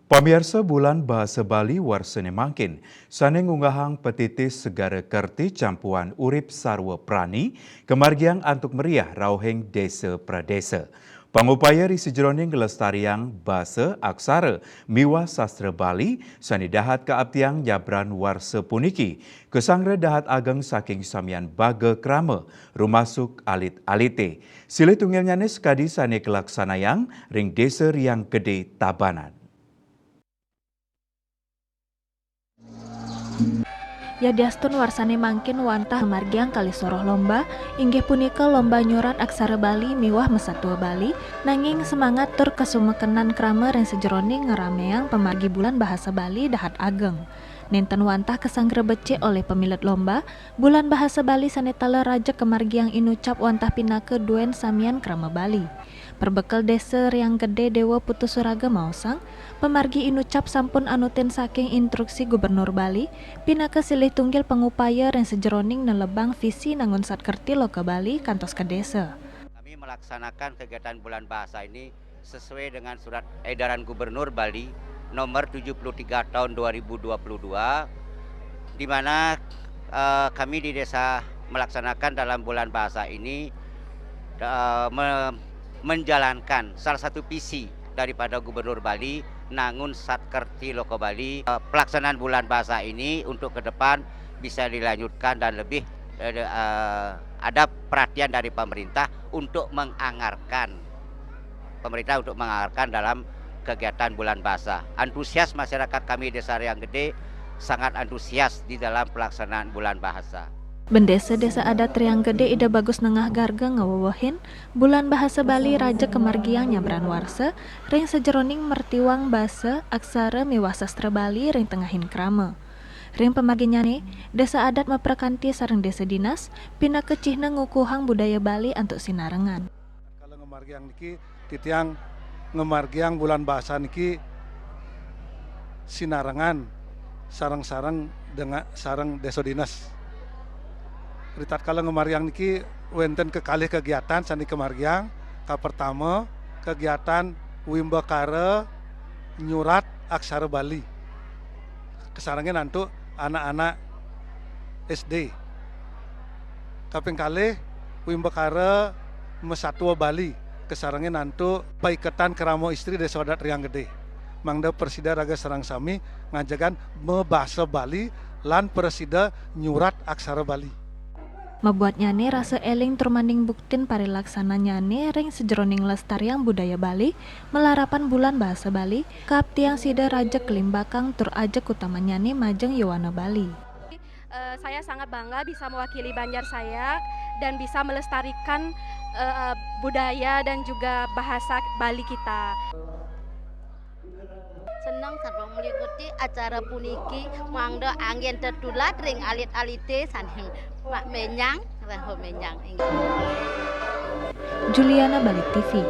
Pamirsa bulan bahasa Bali warsene mangkin, sane ngunggahang petitis segara kerti campuan urip sarwa prani, kemargiang antuk meriah rauheng desa pradesa. Pangupaya ri sejroning kelestarian bahasa aksara miwa sastra Bali, sani dahat keabtiang nyabran warsa puniki, kesangre dahat ageng saking samian baga krama, rumasuk alit-alite. Sile tunggalnya sekadi sane kelaksanayang ring desa riang gede Tabanan. Yadiastun warsane mangkin wantah margiang kali soroh lomba, inggih punika lomba nyurat aksara Bali miwah mesatua Bali, nanging semangat tur kesumekenan kramer yang sejroning ngerameang pemargi bulan bahasa Bali dahat ageng. Nenten wantah kesanggre becik oleh pemilet lomba, bulan bahasa Bali sanetala raja kemargiang inucap wantah pinake duen samian krama Bali. Perbekal desa yang gede Dewa Putusuraga Mausang, pemargi inucap sampun anutin saking instruksi Gubernur Bali, pinake silih tunggil pengupaya yang sejeroning nelebang visi nangun satkerti loka Bali kantos ke desa. Kami melaksanakan kegiatan bulan bahasa ini sesuai dengan surat edaran Gubernur Bali nomor 73 tahun 2022, di mana kami di desa melaksanakan dalam bulan bahasa ini menjalankan salah satu visi daripada Gubernur Bali nangun satkerti loko Bali. Pelaksanaan bulan bahasa ini untuk ke depan bisa dilanjutkan dan lebih ada perhatian dari pemerintah untuk menganggarkan dalam kegiatan bulan bahasa. Antusias masyarakat kami Desa Riang Gede sangat antusias di dalam pelaksanaan bulan bahasa. Bendesa desa adat Riang Gede ida bagus nengah garga ngawawahin bulan bahasa Bali raja kemargiang nyabran warsa ring sejeroning mertiwang bahasa aksara miwah sastra Bali ring tengahin krama. Ring pemarginyane desa adat meperkanti sareng desa dinas pina kecihna ngukuhang budaya Bali antuk sinarengan. Kalau ngemargiang niki titiang ngemargiang bulan bahasa niki sinarengan sareng-sareng dengan sareng desa dinas. Ritat kala ngemargiang niki wenten kekalih kegiatan sani kemargiang. Ka pertama kegiatan wimbakara nyurat aksara Bali. Kesarangnya nantu anak-anak SD. Kaping kalih wimbakara mesatua Bali. Kesarangnya nantu paiketan keramo istri desa adat Riang Gede. Mangda persida raga sarang sami ngajagan membahasa Bali lan persida nyurat aksara Bali. Membuat nyane rasa eling turmaning buktin parilaksana nyane ring sejeroning lestariang budaya Bali melarapan bulan bahasa Bali kaptiang sida raja kelimbakang tur ajak utama nyane majeng Yowana Bali. Saya sangat bangga bisa mewakili Banjar saya dan bisa melestarikan budaya dan juga bahasa Bali kita. Senang sareng mengikuti acara puniki mangda angin tertular ring alit-alite saning mak menyang reho menyang. Juliana Bali TV.